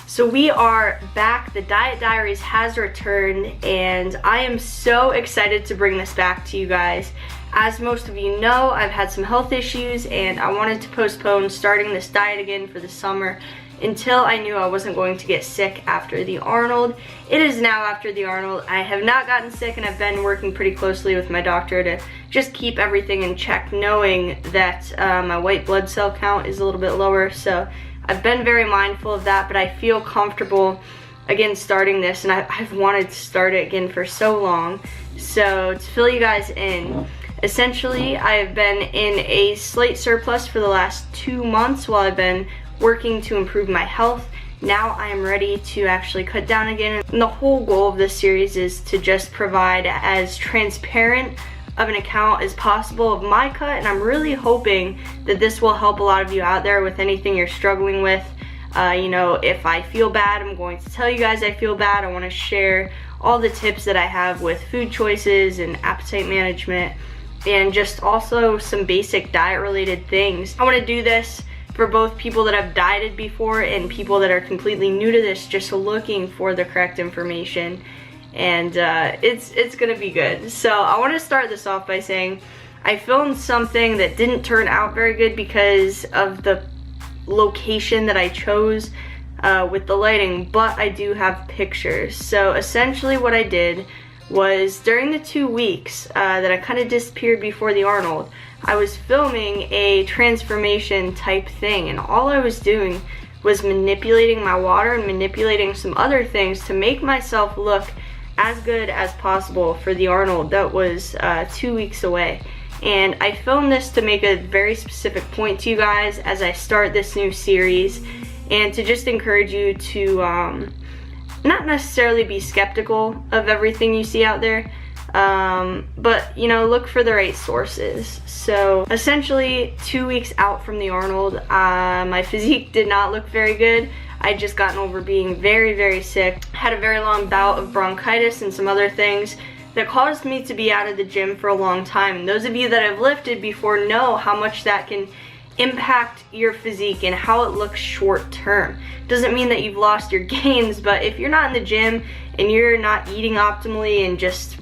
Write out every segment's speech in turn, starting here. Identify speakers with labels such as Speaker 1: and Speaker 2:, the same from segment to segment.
Speaker 1: So we are back. The Diet Diaries has returned, and I am so excited to bring this back to you guys. As most of you know, I've had some health issues, and I wanted to postpone starting this diet again for the summer until I knew I wasn't going to get sick after the Arnold. It is now after the Arnold. I have not gotten sick, and I've been working pretty closely with my doctor to just keep everything in check, knowing that my white blood cell count is a little bit lower. So I've been very mindful of that, but I feel comfortable again starting this, and I've wanted to start it again for so long. So to fill you guys in, essentially I've been in a slight surplus for the last 2 months while I've been working to improve my health. Now I am ready to actually cut down again, and the whole goal of this series is to just provide as transparent of an account as possible of my cut, and I'm really hoping that this will help a lot of you out there with anything you're struggling with. You know, if I feel bad, I'm going to tell you guys I feel bad. I want to share all the tips that I have with food choices and appetite management, and just also some basic diet related things. I want to do this for both people that have dieted before and people that are completely new to this, just looking for the correct information. And it's gonna be good. So I want to start this off by saying I filmed something that didn't turn out very good because of the location that I chose with the lighting, but I do have pictures. So essentially what I did was, during the 2 weeks that I kind of disappeared before the Arnold, I was filming a transformation type thing, and all I was doing was manipulating my water and manipulating some other things to make myself look as good as possible for the Arnold that was 2 weeks away. And I filmed this to make a very specific point to you guys as I start this new series, and to just encourage you to not necessarily be skeptical of everything you see out there, but you know, look for the right sources. So essentially 2 weeks out from the Arnold, my physique did not look very good. I'd just gotten over being very, very sick, had a very long bout of bronchitis and some other things that caused me to be out of the gym for a long time. And those of you that have lifted before know how much that can impact your physique and how it looks short term. Doesn't mean that you've lost your gains, but if you're not in the gym and you're not eating optimally and just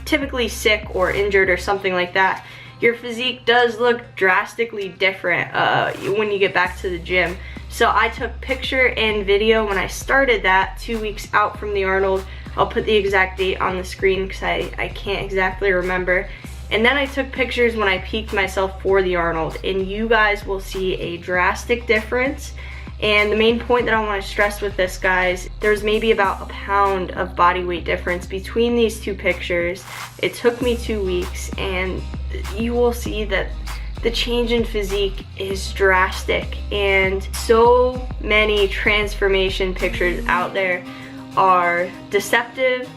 Speaker 1: typically sick or injured or something like that, your physique does look drastically different when you get back to the gym. So I took picture and video when I started that 2 weeks out from the Arnold. I'll put the exact date on the screen because I can't exactly remember. And then I took pictures when I peaked myself for the Arnold, and you guys will see a drastic difference. And the main point that I want to stress with this, guys, there's maybe about a pound of body weight difference between these two pictures. It took me 2 weeks, and you will see that the change in physique is drastic, and so many transformation pictures out there are deceptive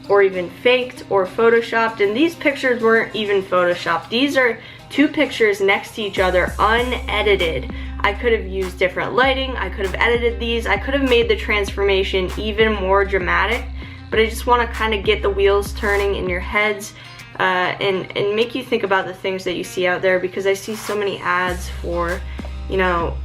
Speaker 1: or even faked or photoshopped, and these pictures weren't even photoshopped. These are two pictures next to each other, unedited. I could have used different lighting, I could have edited these, I could have made the transformation even more dramatic, but I just want to kind of get the wheels turning in your heads and make you think about the things that you see out there, because I see so many ads for, you know,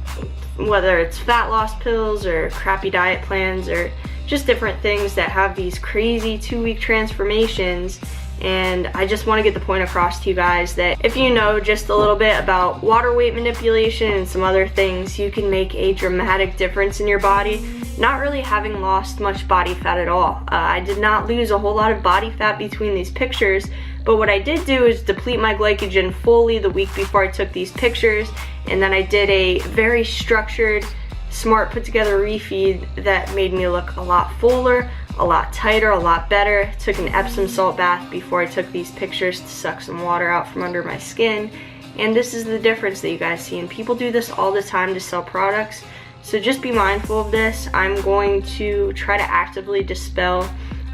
Speaker 1: whether it's fat loss pills or crappy diet plans or just different things that have these crazy 2-week transformations. And I just want to get the point across to you guys that if you know just a little bit about water weight manipulation and some other things, you can make a dramatic difference in your body, not really having lost much body fat at all. I did not lose a whole lot of body fat between these pictures, but what I did do is deplete my glycogen fully the week before I took these pictures, and then I did a very structured, smart, put together refeed that made me look a lot fuller, a lot tighter, a lot better. Took an Epsom salt bath before I took these pictures to suck some water out from under my skin, and this is the difference that you guys see. And people do this all the time to sell products, so just be mindful of this. I'm going to try to actively dispel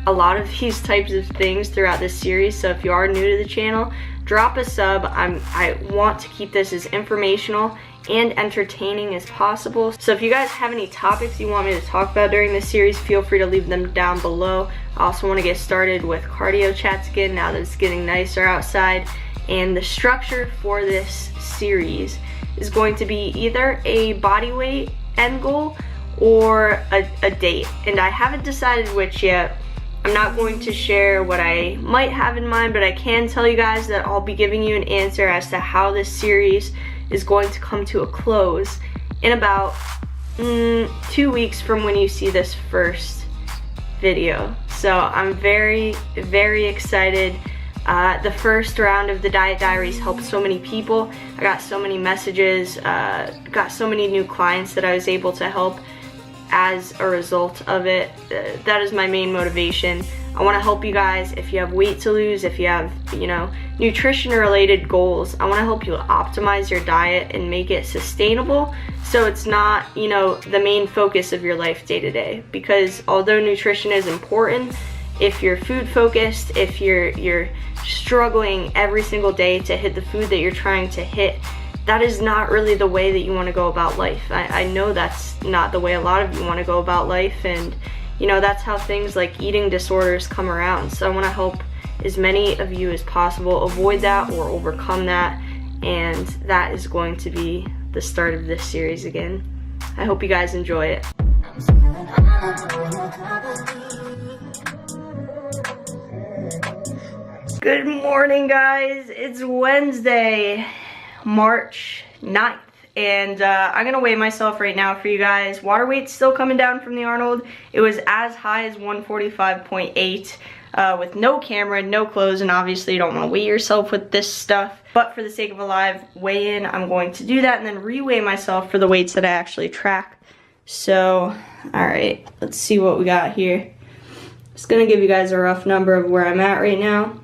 Speaker 1: a lot of these types of things throughout this series, so if you are new to the channel, drop a sub. I want to keep this as informational and entertaining as possible. So if you guys have any topics you want me to talk about during this series, feel free to leave them down below. I also want to get started with cardio chats again now that it's getting nicer outside. And the structure for this series is going to be either a body weight end goal or a date, and I haven't decided which yet. I'm not going to share what I might have in mind, but I can tell you guys that I'll be giving you an answer as to how this series is going to come to a close in about 2 weeks from when you see this first video. So I'm very, very excited. The first round of the Diet Diaries helped so many people. I got so many messages, got so many new clients that I was able to help as a result of it. That is my main motivation. I want to help you guys. If you have weight to lose, if you have, nutrition related goals, I want to help you optimize your diet and make it sustainable so it's not, the main focus of your life day to day. Because although nutrition is important, if you're food focused, if you're struggling every single day to hit the food that you're trying to hit, that is not really the way that you want to go about life. I know that's not the way a lot of you want to go about life, and that's how things like eating disorders come around. So I want to help as many of you as possible avoid that or overcome that, and that is going to be the start of this series again. I hope you guys enjoy it. Good morning, guys. It's Wednesday, March 9th, and I'm gonna weigh myself right now for you guys. Water weight's still coming down from the Arnold. It was as high as 145.8 with no camera, no clothes, and obviously you don't want to weigh yourself with this stuff. But for the sake of a live weigh-in, I'm going to do that and then re-weigh myself for the weights that I actually track. So, alright, let's see what we got here. Just gonna give you guys a rough number of where I'm at right now.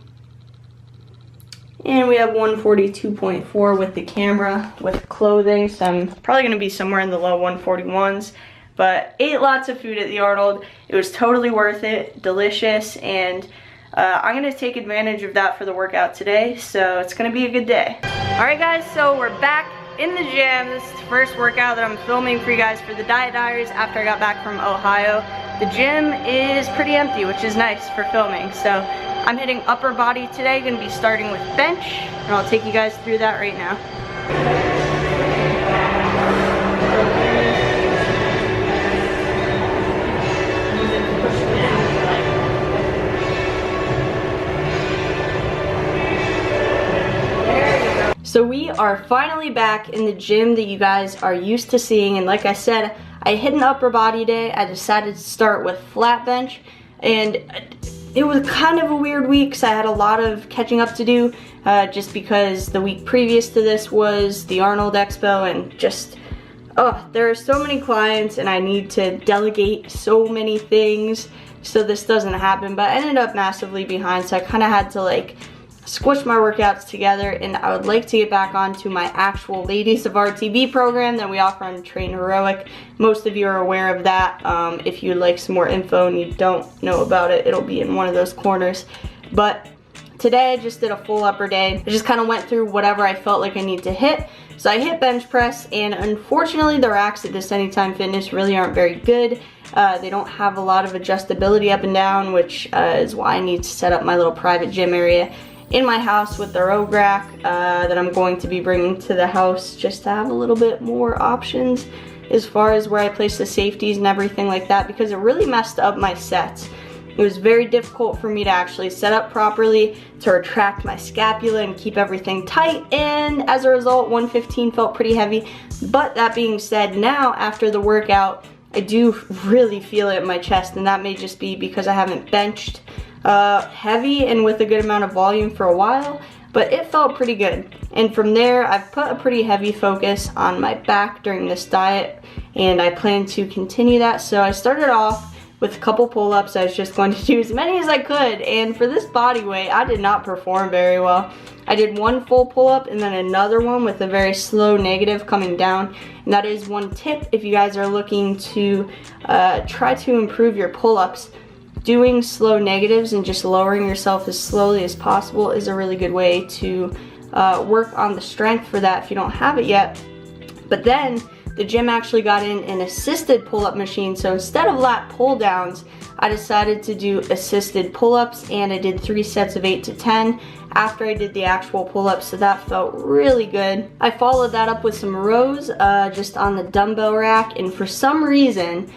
Speaker 1: And we have 142.4 with the camera, with clothing, so I'm probably gonna be somewhere in the low 141s. But ate lots of food at the Arnold. It was totally worth it, delicious, and I'm gonna take advantage of that for the workout today, so it's gonna be a good day. All right, guys, so we're back in the gym. This is the first workout that I'm filming for you guys for the Diet Diaries after I got back from Ohio. The gym is pretty empty, which is nice for filming, so I'm hitting upper body today, gonna be starting with bench, and I'll take you guys through that right now. So we are finally back in the gym that you guys are used to seeing, and like I said, I hit an upper body day. I decided to start with flat bench, and it was kind of a weird week because I had a lot of catching up to do just because the week previous to this was the Arnold Expo, and just, there are so many clients and I need to delegate so many things so this doesn't happen. But I ended up massively behind, so I kind of had to like squish my workouts together, and I would like to get back onto my actual Ladies of RTB program that we offer on Train Heroic. Most of you are aware of that. If you'd like some more info and you don't know about it, it'll be in one of those corners. But today I just did a full upper day. I just kind of went through whatever I felt like I need to hit. So I hit bench press, and unfortunately the racks at this Anytime Fitness really aren't very good. They don't have a lot of adjustability up and down, which is why I need to set up my little private gym area in my house with the Rogue rack that I'm going to be bringing to the house, just to have a little bit more options as far as where I place the safeties and everything like that, because it really messed up my sets. It was very difficult for me to actually set up properly, to retract my scapula and keep everything tight, and as a result 115 felt pretty heavy. But that being said, now after the workout I do really feel it in my chest, and that may just be because I haven't benched heavy and with a good amount of volume for a while, but it felt pretty good. And from there I've put a pretty heavy focus on my back during this diet, and I plan to continue that. So I started off with a couple pull-ups. I was just going to do as many as I could, and for this body weight I did not perform very well. I did one full pull-up and then another one with a very slow negative coming down, and that is one tip if you guys are looking to try to improve your pull-ups. Doing slow negatives and just lowering yourself as slowly as possible is a really good way to work on the strength for that if you don't have it yet. But then the gym actually got in an assisted pull-up machine, so instead of lat pull downs I decided to do assisted pull-ups, and I did 3 sets of 8 to 10, after I did the actual pull-ups, so that felt really good. I followed that up with some rows just on the dumbbell rack, and for some reason,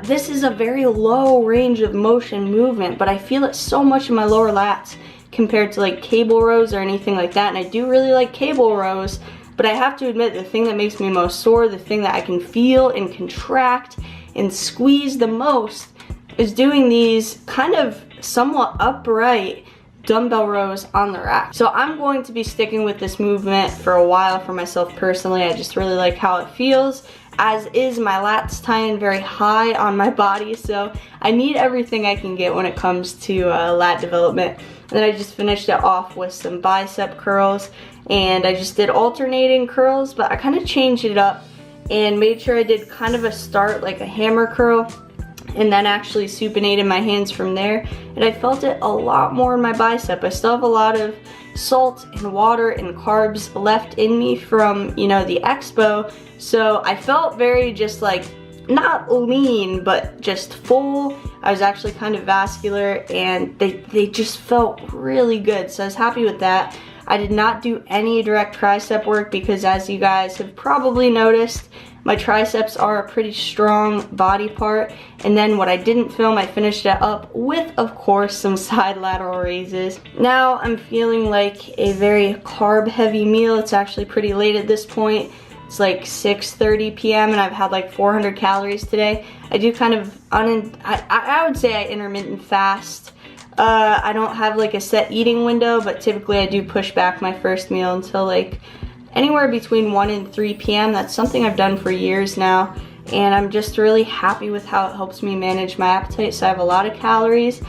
Speaker 1: this is a very low range of motion movement, but I feel it so much in my lower lats compared to like cable rows or anything like that, and I do really like cable rows, but I have to admit the thing that makes me most sore, the thing that I can feel and contract and squeeze the most is doing these kind of somewhat upright dumbbell rows on the rack. So I'm going to be sticking with this movement for a while for myself personally. I just really like how it feels, as is my lats tie in very high on my body, so I need everything I can get when it comes to lat development. And then I just finished it off with some bicep curls, and I just did alternating curls, but I kind of changed it up and made sure I did kind of a start like a hammer curl, and then actually supinated my hands from there, and I felt it a lot more in my bicep. I still have a lot of salt and water and carbs left in me from, you know, the expo, so I felt very just like, not lean, but just full. I was actually kind of vascular, and they just felt really good, so I was happy with that. I did not do any direct tricep work because, as you guys have probably noticed, my triceps are a pretty strong body part, and then what I didn't film, I finished it up with, of course, some side lateral raises. Now I'm feeling like a very carb heavy meal. It's actually pretty late at this point. It's like 6:30 p.m. and I've had like 400 calories today. I do kind of, I would say I intermittent fast. I don't have like a set eating window, but typically I do push back my first meal until like anywhere between 1 and 3 p.m. That's something I've done for years now, and I'm just really happy with how it helps me manage my appetite. So I have a lot of calories,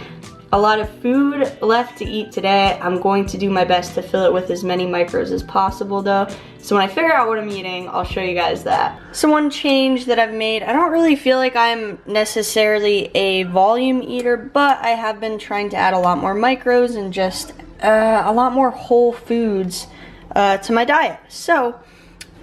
Speaker 1: a lot of food left to eat today. I'm going to do my best to fill it with as many micros as possible though. So when I figure out what I'm eating, I'll show you guys that. So one change that I've made, I don't really feel like I'm necessarily a volume eater, but I have been trying to add a lot more micros and just a lot more whole foods to my diet. So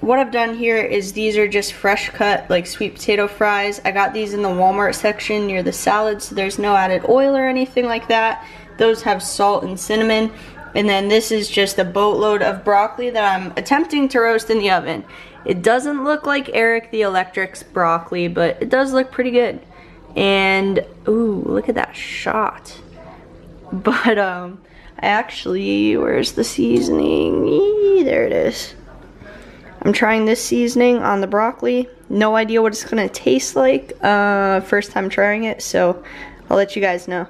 Speaker 1: what I've done here is these are just fresh cut like sweet potato fries. I got these in the Walmart section near the salad, so there's no added oil or anything like that. Those have salt and cinnamon. And then this is just a boatload of broccoli that I'm attempting to roast in the oven. It doesn't look like Eric the Electric's broccoli, but it does look pretty good. And ooh, look at that shot. But I actually, where's the seasoning? Eee, there it is. I'm trying this seasoning on the broccoli. No idea what it's gonna taste like. First time trying it, so I'll let you guys know.